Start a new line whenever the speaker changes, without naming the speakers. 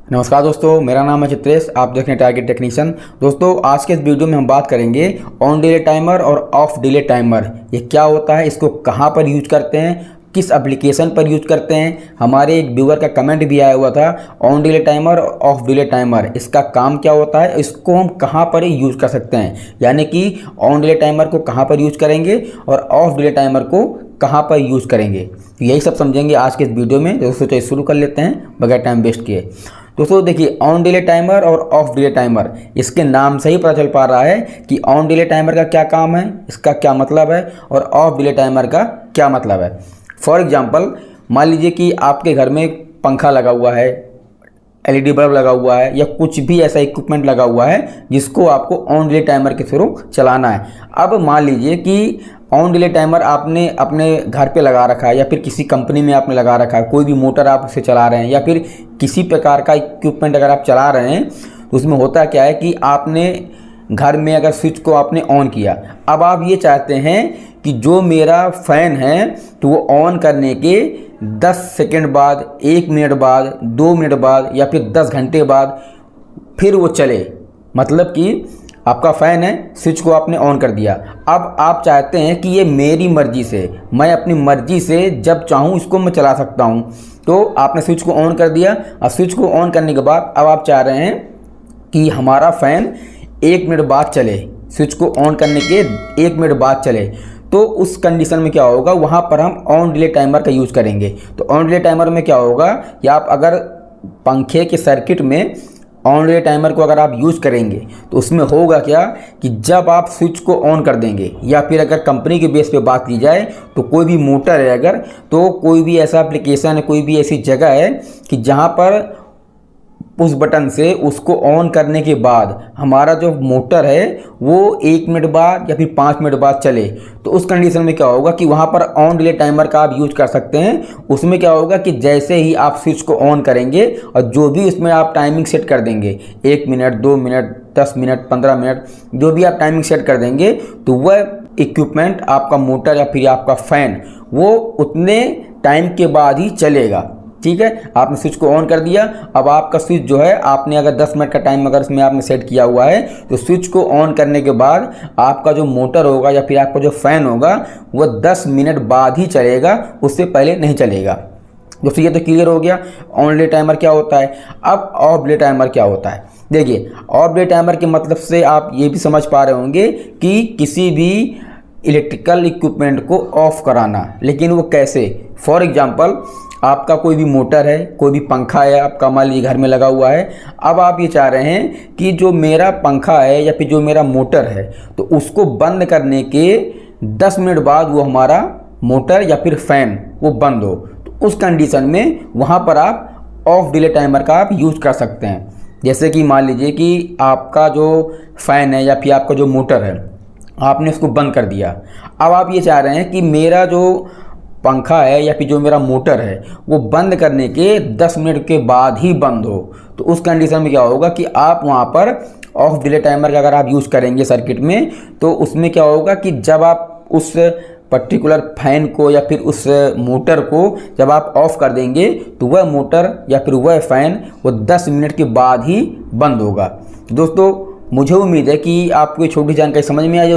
नमस्कार दोस्तों, मेरा नाम है चित्रेश। आप देख रहे हैं टारगेट टेक्नीशियन। दोस्तों, आज के इस वीडियो में हम बात करेंगे ऑन डिले टाइमर और ऑफ डिले टाइमर। ये क्या होता है, इसको कहाँ पर यूज करते हैं, किस एप्लीकेशन पर यूज करते हैं। हमारे एक व्यूअर का कमेंट भी आया हुआ था, ऑन डिले टाइमर और ऑफ डिले टाइमर, इसका काम क्या होता है, इसको हम कहाँ पर यूज कर सकते हैं। यानी कि ऑन डिले टाइमर को कहाँ पर यूज करेंगे और ऑफ डिले टाइमर को कहाँ पर यूज करेंगे, तो यही सब समझेंगे आज के इस वीडियो में। दोस्तों चलिए शुरू कर लेते हैं बगैर टाइम वेस्ट किए। दोस्तों देखिए, ऑन डिले टाइमर और ऑफ डिले टाइमर, इसके नाम से ही पता चल पा रहा है कि ऑन डिले टाइमर का क्या काम है, इसका क्या मतलब है, और ऑफ डिले टाइमर का क्या मतलब है। फॉर एग्जांपल, मान लीजिए कि आपके घर में पंखा लगा हुआ है, एलईडी बल्ब लगा हुआ है, या कुछ भी ऐसा इक्विपमेंट लगा हुआ है जिसको आपको ऑन डिले टाइमर के थ्रू चलाना है। अब मान लीजिए कि ऑन डिले टाइमर आपने अपने घर पे लगा रखा है, या फिर किसी कंपनी में आपने लगा रखा है, कोई भी मोटर आप उसे चला रहे हैं, या फिर किसी प्रकार का इक्विपमेंट अगर आप चला रहे हैं, तो उसमें होता क्या है कि आपने घर में अगर स्विच को आपने ऑन किया, अब आप ये चाहते हैं कि जो मेरा फ़ैन है तो वो ऑन करने के 10 सेकंड बाद, 1 मिनट बाद, 2 मिनट बाद, या फिर 10 घंटे बाद फिर वो चले। मतलब कि आपका फ़ैन है, स्विच को आपने ऑन कर दिया, अब आप चाहते हैं कि ये मेरी मर्ज़ी से, मैं अपनी मर्ज़ी से जब चाहूँ इसको मैं चला सकता हूँ। तो आपने स्विच को ऑन कर दिया, और स्विच को ऑन करने के बाद अब आप चाह रहे हैं कि हमारा फ़ैन 1 मिनट बाद चले, स्विच को ऑन करने के 1 मिनट बाद चले। तो उस कंडीशन में क्या होगा, वहाँ पर हम ऑन डिले टाइमर का यूज़ करेंगे। तो ऑन डिले टाइमर में क्या होगा कि आप अगर पंखे के सर्किट में ऑन डिले टाइमर को अगर आप यूज़ करेंगे, तो उसमें होगा क्या कि जब आप स्विच को ऑन कर देंगे, या फिर अगर कंपनी के बेस पे बात की जाए तो कोई भी मोटर है अगर, तो कोई भी ऐसा एप्लीकेशन है, कोई भी ऐसी जगह है कि जहाँ पर उस बटन से उसको ऑन करने के बाद हमारा जो मोटर है वो 1 मिनट बाद या फिर 5 मिनट बाद चले, तो उस कंडीशन में क्या होगा कि वहाँ पर ऑन डिले टाइमर का आप यूज कर सकते हैं। उसमें क्या होगा कि जैसे ही आप स्विच को ऑन करेंगे और जो भी उसमें आप टाइमिंग सेट कर देंगे, 1 मिनट, 2 मिनट, 10 मिनट, 15 मिनट, जो भी आप टाइमिंग सेट कर देंगे, तो वह इक्विपमेंट, आपका मोटर या फिर आपका फ़ैन, वो उतने टाइम के बाद ही चलेगा। ठीक है, आपने स्विच को ऑन कर दिया, अब आपका स्विच जो है, आपने अगर 10 मिनट का टाइम अगर इसमें आपने सेट किया हुआ है, तो स्विच को ऑन करने के बाद आपका जो मोटर होगा या फिर आपका जो फ़ैन होगा वो 10 मिनट बाद ही चलेगा, उससे पहले नहीं चलेगा। दोस्तों ये तो क्लियर हो गया ऑन डिले टाइमर क्या होता है। अब ऑफ डिले टाइमर क्या होता है। देखिए, ऑफ डिले टाइमर के मतलब से आप ये भी समझ पा रहे होंगे कि किसी भी इलेक्ट्रिकल इक्विपमेंट को ऑफ कराना, लेकिन वो कैसे। फॉर एग्जांपल, आपका कोई भी मोटर है, कोई भी पंखा है आपका, मान लीजिए घर में लगा हुआ है। अब आप ये चाह रहे हैं कि जो मेरा पंखा है या फिर जो मेरा मोटर है, तो उसको बंद करने के 10 मिनट बाद वो हमारा मोटर या फिर फ़ैन वो बंद हो। तो उस कंडीशन में वहाँ पर आप ऑफ डिले टाइमर का आप यूज़ कर सकते हैं। जैसे कि मान लीजिए कि आपका जो फ़ैन है या फिर आपका जो मोटर है, आपने उसको बंद कर दिया। अब आप ये चाह रहे हैं कि मेरा जो पंखा है या फिर जो मेरा मोटर है वो बंद करने के 10 मिनट के बाद ही बंद हो। तो उस कंडीशन में क्या होगा कि आप वहाँ पर ऑफ डिले टाइमर का अगर आप यूज़ करेंगे सर्किट में, तो उसमें क्या होगा कि जब आप उस पर्टिकुलर फैन को या फिर उस मोटर को जब आप ऑफ़ कर देंगे, तो वह मोटर या फिर वह फ़ैन वो 10 मिनट के बाद ही बंद होगा। दोस्तों मुझे उम्मीद है कि आपको ये छोटी जानकारी समझ में आई।